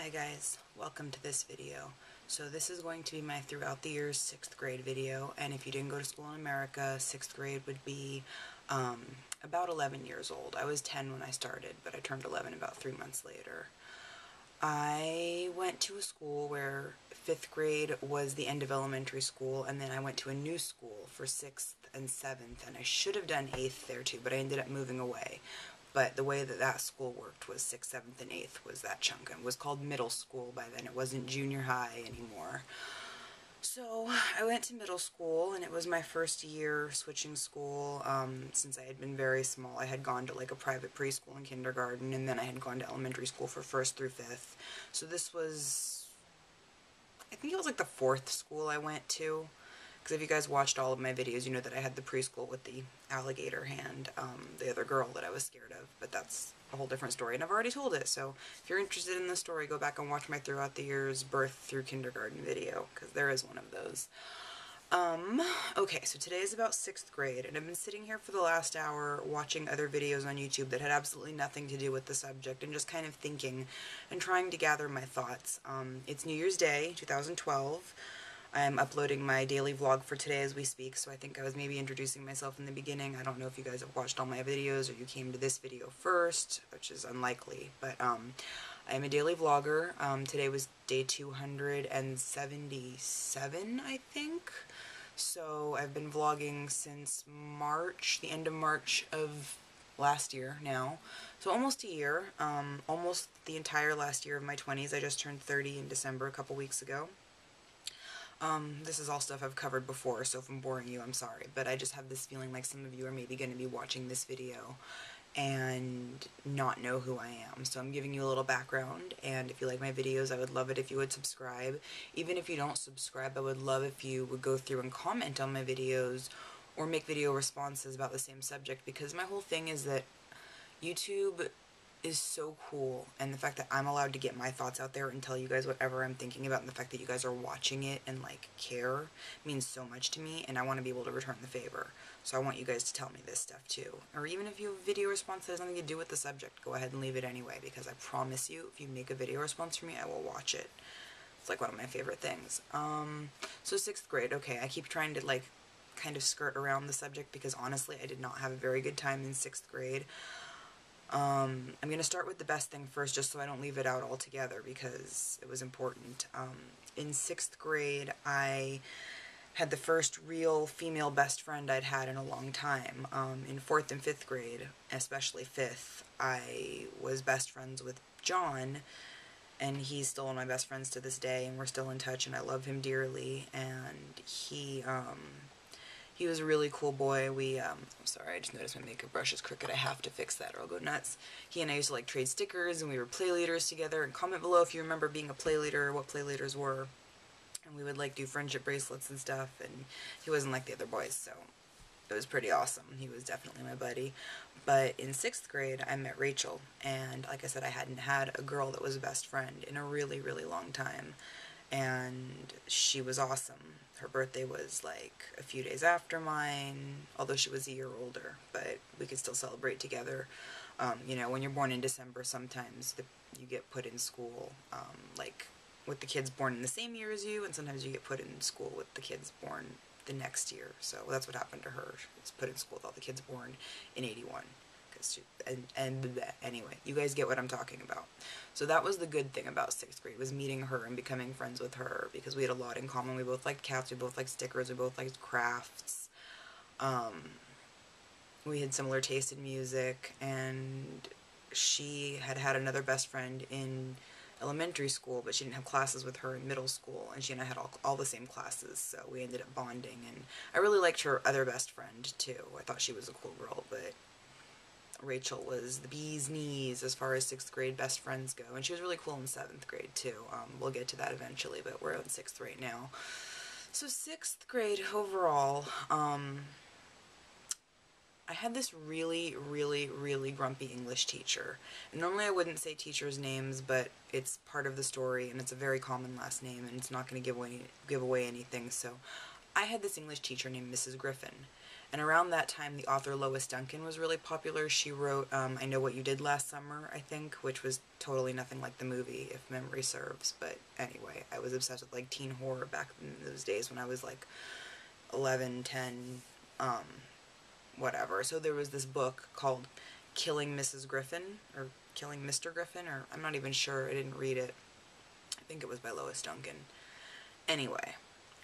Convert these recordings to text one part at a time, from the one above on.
Hi guys, welcome to this video. So this is going to be my throughout the years 6th grade video, and if you didn't go to school in America, 6th grade would be about 11 years old. I was 10 when I started, but I turned 11 about 3 months later. I went to a school where 5th grade was the end of elementary school, and then I went to a new school for 6th and 7th, and I should have done 8th there too, but I ended up moving away. But the way that that school worked was 6th, 7th, and 8th was that chunk. It was called middle school by then. It wasn't junior high anymore. So I went to middle school, and it was my first year switching school. Since I had been very small, I had gone to like a private preschool and kindergarten, and then I had gone to elementary school for 1st through 5th. So this was, I think it was like the 4th school I went to. Because if you guys watched all of my videos, you know that I had the preschool with the alligator hand, the other girl that I was scared of, but that's a whole different story, and I've already told it, so if you're interested in the story, go back and watch my throughout the years birth through kindergarten video, because there is one of those. Okay, so today is about 6th grade, and I've been sitting here for the last hour watching other videos on YouTube that had absolutely nothing to do with the subject, and just kind of thinking and trying to gather my thoughts. It's New Year's Day, 2012. I'm uploading my daily vlog for today as we speak, so I think I was maybe introducing myself in the beginning. I don't know if you guys have watched all my videos or you came to this video first, which is unlikely, but I am a daily vlogger. Today was day 277, I think. So I've been vlogging since March, the end of March of last year now. So almost a year, almost the entire last year of my 20s. I just turned 30 in December a couple weeks ago. This is all stuff I've covered before, so if I'm boring you, I'm sorry, but I just have this feeling like some of you are maybe going to be watching this video and not know who I am. So I'm giving you a little background, and if you like my videos, I would love it if you would subscribe. Even if you don't subscribe, I would love if you would go through and comment on my videos or make video responses about the same subject, because my whole thing is that YouTube is so cool, and the fact that I'm allowed to get my thoughts out there and tell you guys whatever I'm thinking about, and the fact that you guys are watching it and like care means so much to me, and I want to be able to return the favor. So I want you guys to tell me this stuff too. Or even if you have a video response that has nothing to do with the subject, go ahead and leave it anyway, because I promise you, if you make a video response for me, I will watch it. It's like one of my favorite things. So 6th grade, okay, I keep trying to like kind of skirt around the subject because honestly I did not have a very good time in 6th grade. I'm going to start with the best thing first, just so I don't leave it out altogether, because it was important. In 6th grade, I had the first real female best friend I'd had in a long time. In 4th and 5th grade, especially 5th, I was best friends with John, and he's still one of my best friends to this day, and we're still in touch, and I love him dearly, and he was a really cool boy. I'm sorry, I just noticed my makeup brush is crooked. I have to fix that or I'll go nuts. He and I used to like trade stickers, and we were play leaders together, and comment below if you remember being a play leader, what play leaders were. And we would like do friendship bracelets and stuff, and he wasn't like the other boys, so it was pretty awesome. He was definitely my buddy. But in 6th grade, I met Rachel, and like I said, I hadn't had a girl that was a best friend in a really, really long time. And she was awesome. Her birthday was like a few days after mine, although she was a year older, but we could still celebrate together. You know, when you're born in December, sometimes you get put in school, like with the kids born in the same year as you, and sometimes you get put in school with the kids born the next year. So that's what happened to her. She was put in school with all the kids born in 81. Anyway, you guys get what I'm talking about. So that was the good thing about 6th grade, was meeting her and becoming friends with her, because we had a lot in common. We both liked cats, we both liked stickers, we both liked crafts. We had similar taste in music, and she had had another best friend in elementary school, but she didn't have classes with her in middle school, and she and I had all the same classes, so we ended up bonding, and I really liked her other best friend too. I thought she was a cool girl, but Rachel was the bee's knees as far as 6th grade best friends go, and she was really cool in 7th grade too. We'll get to that eventually, but we're in 6th right now. So 6th grade overall, I had this really, really, really grumpy English teacher. And normally I wouldn't say teachers' names, but it's part of the story, and it's a very common last name, and it's not going to give away anything. So I had this English teacher named Mrs. Griffin, And around that time, the author Lois Duncan was really popular. She wrote I Know What You Did Last Summer, I think, which was totally nothing like the movie, if memory serves. But anyway, I was obsessed with like teen horror back in those days when I was like 11, 10, whatever. So there was this book called Killing Mrs. Griffin, or Killing Mr. Griffin, or I'm not even sure. I didn't read it. I think it was by Lois Duncan. Anyway,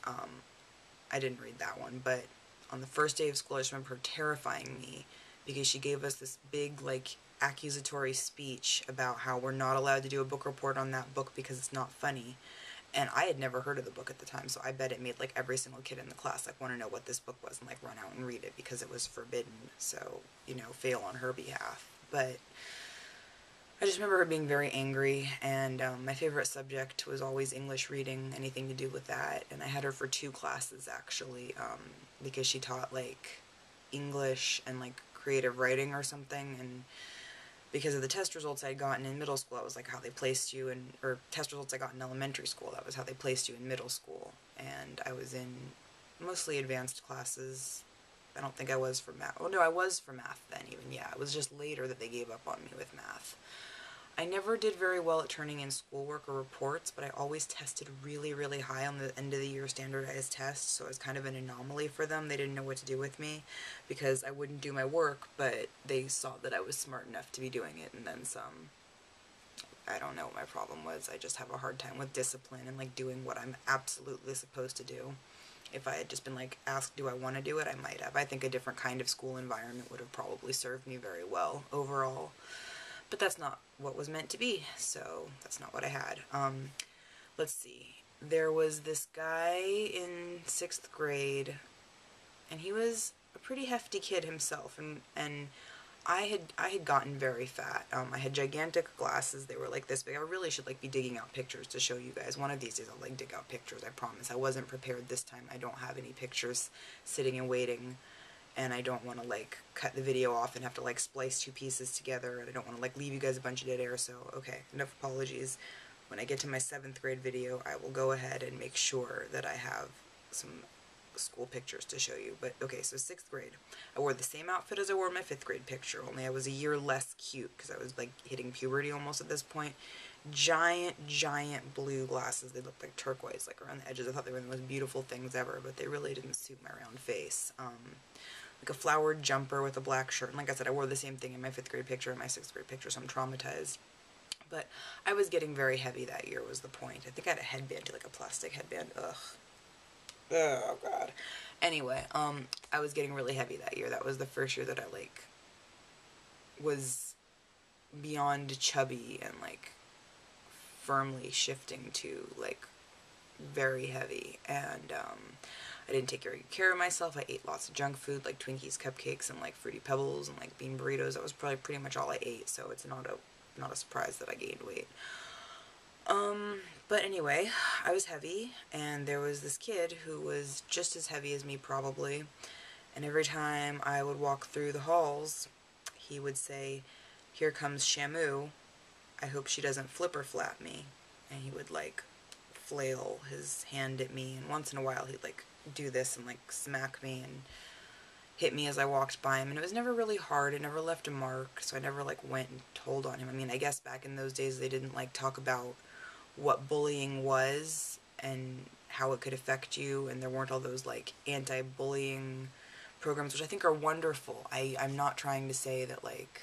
I didn't read that one, but on the first day of school, I just remember her terrifying me because she gave us this big, like, accusatory speech about how we're not allowed to do a book report on that book because it's not funny. And I had never heard of the book at the time, so I bet it made, like, every single kid in the class, like, want to know what this book was and, like, run out and read it because it was forbidden. So, you know, fail on her behalf. But I just remember her being very angry, and my favorite subject was always English reading, anything to do with that. And I had her for 2 classes, actually, because she taught, like, English and, like, creative writing or something, and because of the test results I'd gotten in middle school, that was, like, how they placed you in, or test results I got in elementary school, that was how they placed you in middle school. And I was in mostly advanced classes. I don't think I was for math. Oh, no, I was for math then, even, yeah. It was just later that they gave up on me with math. I never did very well at turning in schoolwork or reports, but I always tested really, really high on the end of the year standardized tests, so I was kind of an anomaly for them. They didn't know what to do with me because I wouldn't do my work, but they saw that I was smart enough to be doing it, and then some. I don't know what my problem was. I just have a hard time with discipline and, like, doing what I'm absolutely supposed to do. If I had just been, like, asked, do I want to do it, I might have. I think a different kind of school environment would have probably served me very well overall. But that's not what was meant to be, so that's not what I had. Let's see. There was this guy in 6th grade, and he was a pretty hefty kid himself, and I had gotten very fat. I had gigantic glasses. They were like this big. I really should, like, be digging out pictures to show you guys. One of these days I'll, like, dig out pictures, I promise. I wasn't prepared this time. I don't have any pictures sitting and waiting. And I don't want to, like, cut the video off and have to, like, splice 2 pieces together, and I don't want to, like, leave you guys a bunch of dead air, so, okay, enough apologies. When I get to my 7th grade video, I will go ahead and make sure that I have some school pictures to show you. But, okay, so 6th grade. I wore the same outfit as I wore in my 5th grade picture, only I was a year less cute, because I was, like, hitting puberty almost at this point. Giant, giant blue glasses. They looked like turquoise, like, around the edges. I thought they were the most beautiful things ever, but they really didn't suit my round face. Like a flowered jumper with a black shirt. And like I said, I wore the same thing in my 5th grade picture and my 6th grade picture, so I'm traumatized. But I was getting very heavy that year was the point. I think I had a headband, too, like a plastic headband. Ugh. Oh, God. Anyway, I was getting really heavy that year. That was the first year that I, like, was beyond chubby and, like, firmly shifting to, like, very heavy. And, I didn't take very good care of myself. I ate lots of junk food, like Twinkies, cupcakes, and, like, Fruity Pebbles, and, like, bean burritos. That was probably pretty much all I ate, so it's not a surprise that I gained weight. But anyway, I was heavy, and there was this kid who was just as heavy as me, probably, and every time I would walk through the halls, he would say, "Here comes Shamu. I hope she doesn't flip or flap me." And he would, like, flail his hand at me, and once in a while he'd, like, do this and, like, smack me and hit me as I walked by him, and it was never really hard. It never left a mark, so I never, like, went and told on him. I mean, I guess back in those days they didn't, like, talk about what bullying was and how it could affect you, and there weren't all those, like, anti-bullying programs, which I think are wonderful. I'm not trying to say that, like,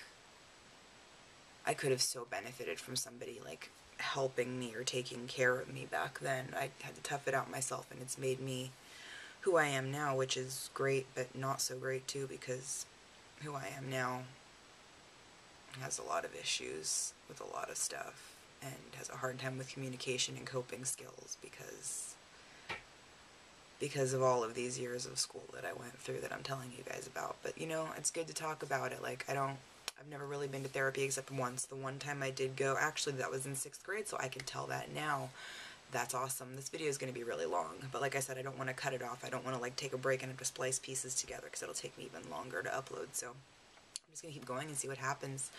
I could have so benefited from somebody, like, helping me or taking care of me back then. I had to tough it out myself, and it's made me who I am now, which is great, but not so great, too, because who I am now has a lot of issues with a lot of stuff, and has a hard time with communication and coping skills because of all of these years of school that I went through that I'm telling you guys about. But, you know, it's good to talk about it. Like, I've never really been to therapy except once. The one time I did go, actually, that was in 6th grade, so I can tell that now. That's awesome. This video is going to be really long, but like I said, I don't want to cut it off. I don't want to, like, take a break and have to splice pieces together because it'll take me even longer to upload, so I'm just going to keep going and see what happens.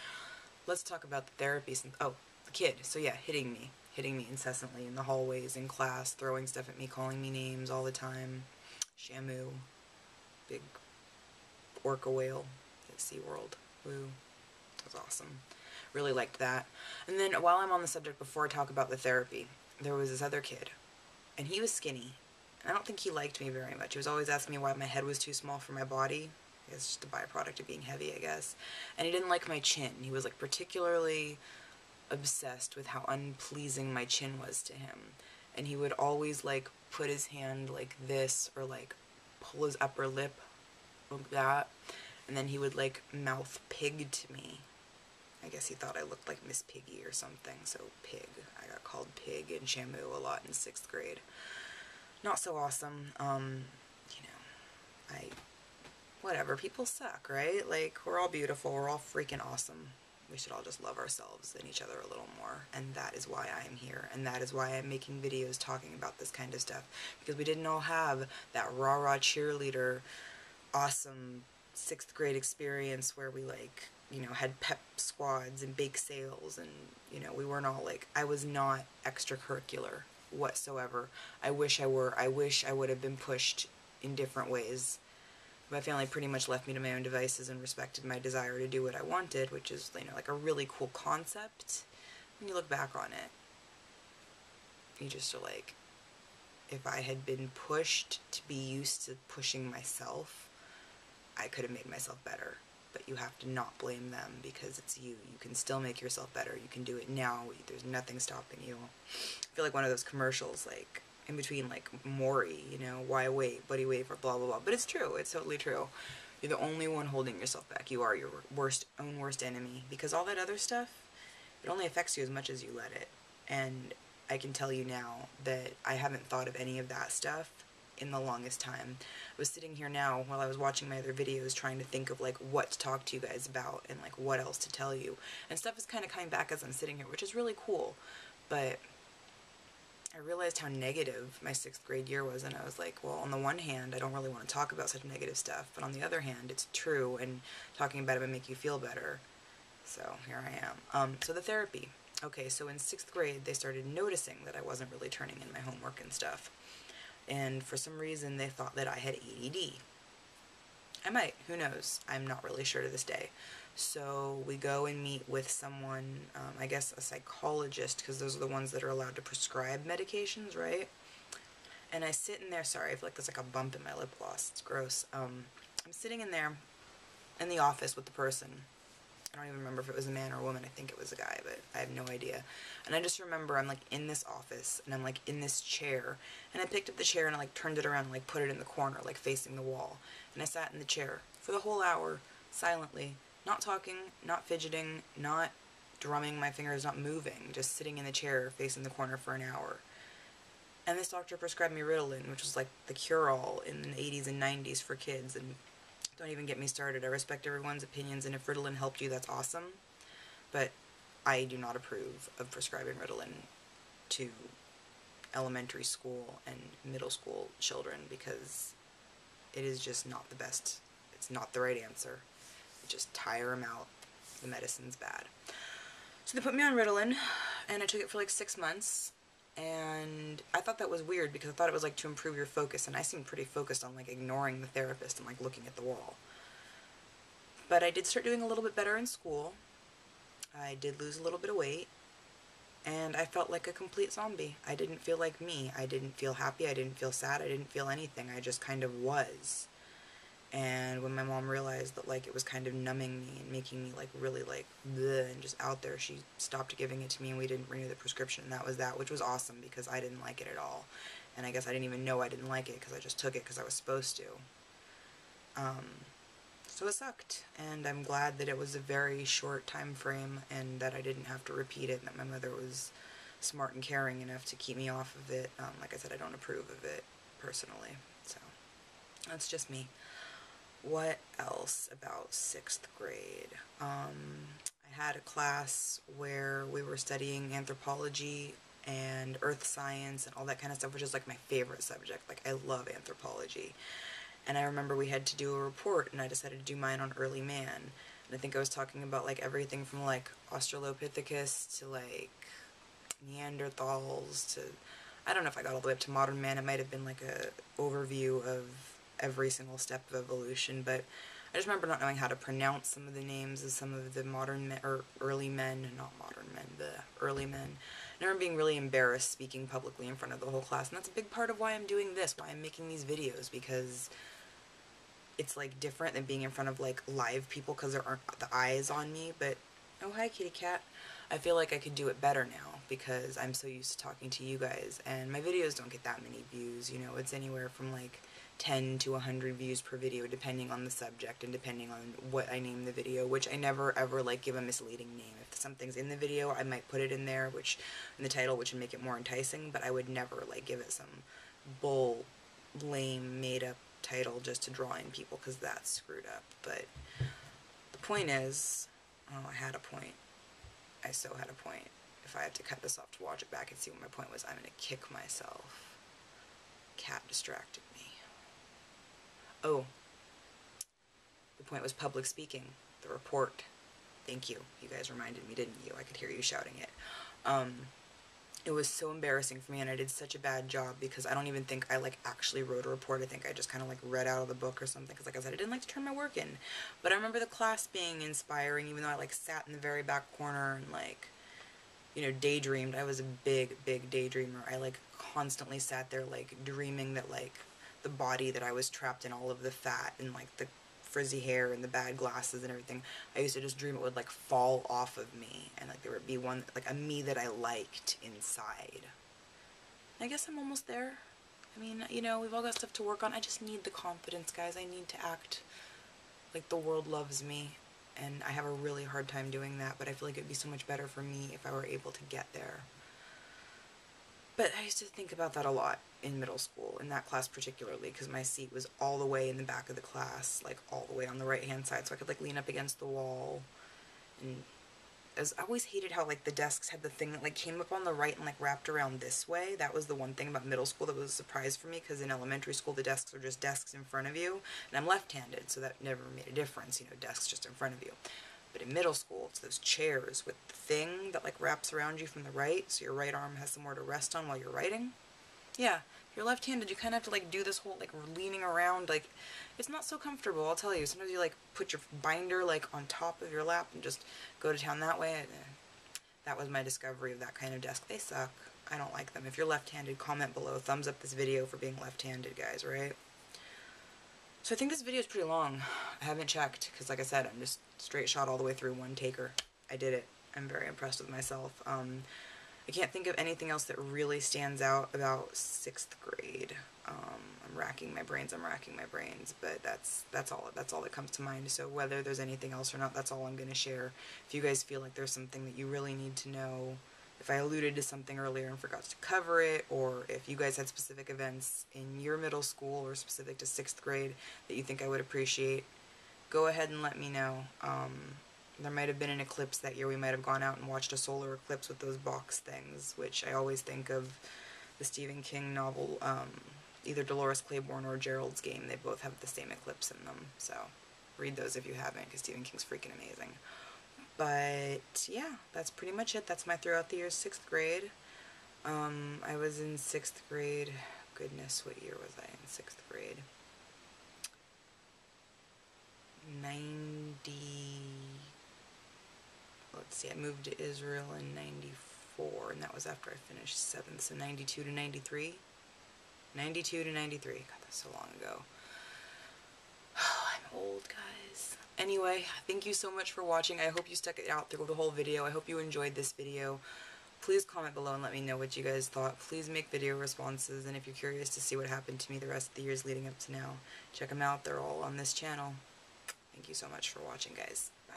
Let's talk about the therapy. Oh, the kid. So yeah, hitting me incessantly in the hallways, in class, throwing stuff at me, calling me names all the time. Shamu. Big orca whale at SeaWorld. Woo. That was awesome. Really liked that. And then while I'm on the subject, before I talk about the therapy, there was this other kid, and he was skinny. And I don't think he liked me very much. He was always asking me why my head was too small for my body. It's just a byproduct of being heavy, I guess. And he didn't like my chin. He was like particularly obsessed with how unpleasing my chin was to him. And he would always like put his hand like this, or like pull his upper lip like that, and then he would like mouth pig to me. I guess he thought I looked like Miss Piggy or something, so pig. I got called pig and Shamu a lot in 6th grade. Not so awesome. You know, whatever, people suck, right? Like, we're all beautiful, we're all freaking awesome. We should all just love ourselves and each other a little more, and that is why I am here, and that is why I'm making videos talking about this kind of stuff, because we didn't all have that rah-rah cheerleader, awesome 6th grade experience where we, like, you know, had pep squads and bake sales, and, you know, we weren't all, like, I was not extracurricular whatsoever. I wish I were. I wish I would have been pushed in different ways. My family pretty much left me to my own devices and respected my desire to do what I wanted, which is, you know, like a really cool concept. When you look back on it, you just are like, if I had been pushed to be used to pushing myself, I could have made myself better. But you have to not blame them, because it's you. You can still make yourself better. You can do it now. There's nothing stopping you. I feel like one of those commercials, like, in between, like, Maury, you know, why wait, buddy, wait for blah, blah, blah. But it's true. It's totally true. You're the only one holding yourself back. You are your own worst enemy. Because all that other stuff, it only affects you as much as you let it. And I can tell you now that I haven't thought of any of that stuff in the longest time. I was sitting here now while I was watching my other videos trying to think of, like, what to talk to you guys about and, like, what else to tell you. And stuff is kind of coming back as I'm sitting here, which is really cool. But I realized how negative my 6th grade year was, and I was like, well, on the one hand, I don't really want to talk about such negative stuff, but on the other hand, it's true, and talking about it would make you feel better. So here I am. So the therapy. Okay, so in 6th grade, they started noticing that I wasn't really turning in my homework and stuff. And for some reason, they thought that I had ADD. I might, who knows? I'm not really sure to this day. So we go and meet with someone, I guess a psychologist, because those are the ones that are allowed to prescribe medications, right? And I sit in there, sorry, I feel like there's like a bump in my lip gloss, it's gross. I'm sitting in there in the office with the person. I don't even remember if it was a man or a woman. I think it was a guy, but I have no idea. And I just remember I'm, like, in this office, and I'm, like, in this chair, and I picked up the chair, and I, like, turned it around and, like, put it in the corner, like, facing the wall. And I sat in the chair for the whole hour, silently, not talking, not fidgeting, not drumming my fingers, not moving, just sitting in the chair facing the corner for an hour. And this doctor prescribed me Ritalin, which was, like, the cure-all in the 80s and 90s for kids, and don't even get me started. I respect everyone's opinions, and if Ritalin helped you, that's awesome. But I do not approve of prescribing Ritalin to elementary school and middle school children, because it is just not the best. It's not the right answer. Just tire them out. The medicine's bad. So they put me on Ritalin, and I took it for like 6 months. And I thought that was weird, because I thought it was like to improve your focus, and I seemed pretty focused on like ignoring the therapist and like looking at the wall. But I did start doing a little bit better in school. I did lose a little bit of weight, and I felt like a complete zombie. I didn't feel like me. I didn't feel happy. I didn't feel sad. I didn't feel anything. I just kind of was. And when my mom realized that, like, it was kind of numbing me and making me, like, really, like, bleh, and just out there, she stopped giving it to me, and we didn't renew the prescription, and that was that, which was awesome, because I didn't like it at all. And I guess I didn't even know I didn't like it, because I just took it because I was supposed to. So it sucked, and I'm glad that it was a very short time frame, and that I didn't have to repeat it, and that my mother was smart and caring enough to keep me off of it. Like I said, I don't approve of it, personally, so that's just me. What else about 6th grade? I had a class where we were studying anthropology and earth science and all that kind of stuff, which is like my favorite subject. Like, I love anthropology. And I remember we had to do a report, and I decided to do mine on early man. And I think I was talking about, like, everything from, like, Australopithecus to, like, Neanderthals to, I don't know if I got all the way up to modern man. It might have been, like, a overview of every single step of evolution, but I just remember not knowing how to pronounce some of the names of some of the modern men, or early men, not modern men, the early men. I remember being really embarrassed speaking publicly in front of the whole class, and that's a big part of why I'm doing this, why I'm making these videos, because it's like different than being in front of like live people because there aren't the eyes on me. But oh, hi kitty cat. I feel like I could do it better now because I'm so used to talking to you guys, and my videos don't get that many views. You know, it's anywhere from like 10 to 100 views per video depending on the subject and depending on what I name the video, which I never ever like give a misleading name. If something's in the video, I might put it in there, which in the title, which would make it more enticing, but I would never like give it some bull lame made up title just to draw in people, because that's screwed up. But the point is, oh, I had a point. I so had a point. If I have to cut this off to watch it back and see what my point was, I'm gonna kick myself. Cat distracted me. Oh, the point was public speaking, the report. Thank you. You guys reminded me, didn't you? I could hear you shouting it. It was so embarrassing for me, and I did such a bad job because I don't even think I like actually wrote a report. I think I just kind of like read out of the book or something, because like I said, I didn't like to turn my work in. But I remember the class being inspiring, even though I like sat in the very back corner and like, you know, daydreamed. I was a big daydreamer. I like constantly sat there like dreaming that like the body that I was trapped in, all of the fat and like the frizzy hair and the bad glasses and everything, I used to just dream it would like fall off of me, and like there would be one, like a me that I liked inside. I guess I'm almost there. I mean, you know, we've all got stuff to work on. I just need the confidence, guys. I need to act like the world loves me, and I have a really hard time doing that, but I feel like it'd be so much better for me if I were able to get there. But I used to think about that a lot in middle school, in that class particularly, because my seat was all the way in the back of the class, like all the way on the right-hand side, so I could like lean up against the wall. And I always hated how like the desks had the thing that like came up on the right and like wrapped around this way. That was the one thing about middle school that was a surprise for me, because in elementary school the desks are just desks in front of you, and I'm left-handed, so that never made a difference, you know, desks just in front of you. But in middle school, it's those chairs with the thing that like wraps around you from the right, so your right arm has somewhere to rest on while you're writing. Yeah, if you're left-handed, you kind of have to like do this whole like leaning around, like it's not so comfortable, I'll tell you. Sometimes you like put your binder like on top of your lap and just go to town that way. And, that was my discovery of that kind of desk. They suck. I don't like them. If you're left-handed, comment below. Thumbs up this video for being left-handed, guys, right? So I think this video is pretty long. I haven't checked, because like I said, I'm just straight shot all the way through one taker. I did it. I'm very impressed with myself. I can't think of anything else that really stands out about 6th grade. I'm racking my brains, but that's all that comes to mind. So whether there's anything else or not, that's all I'm going to share. If you guys feel like there's something that you really need to know, if I alluded to something earlier and forgot to cover it, or if you guys had specific events in your middle school or specific to 6th grade that you think I would appreciate, go ahead and let me know. There might have been an eclipse that year. We might have gone out and watched a solar eclipse with those box things, which I always think of the Stephen King novel, either Dolores Claiborne or Gerald's Game. They both have the same eclipse in them, so read those if you haven't, because Stephen King's freaking amazing. But yeah, that's pretty much it. That's my throughout the years 6th grade. I was in 6th grade. Goodness, what year was I in 6th grade? 90... Let's see, I moved to Israel in 94, and that was after I finished 7th, so 92 to 93? 92 to 93. God, that's so long ago. Oh, I'm old, guys. Anyway, thank you so much for watching. I hope you stuck it out through the whole video. I hope you enjoyed this video. Please comment below and let me know what you guys thought. Please make video responses, and if you're curious to see what happened to me the rest of the years leading up to now, check them out. They're all on this channel. Thank you so much for watching, guys. Bye.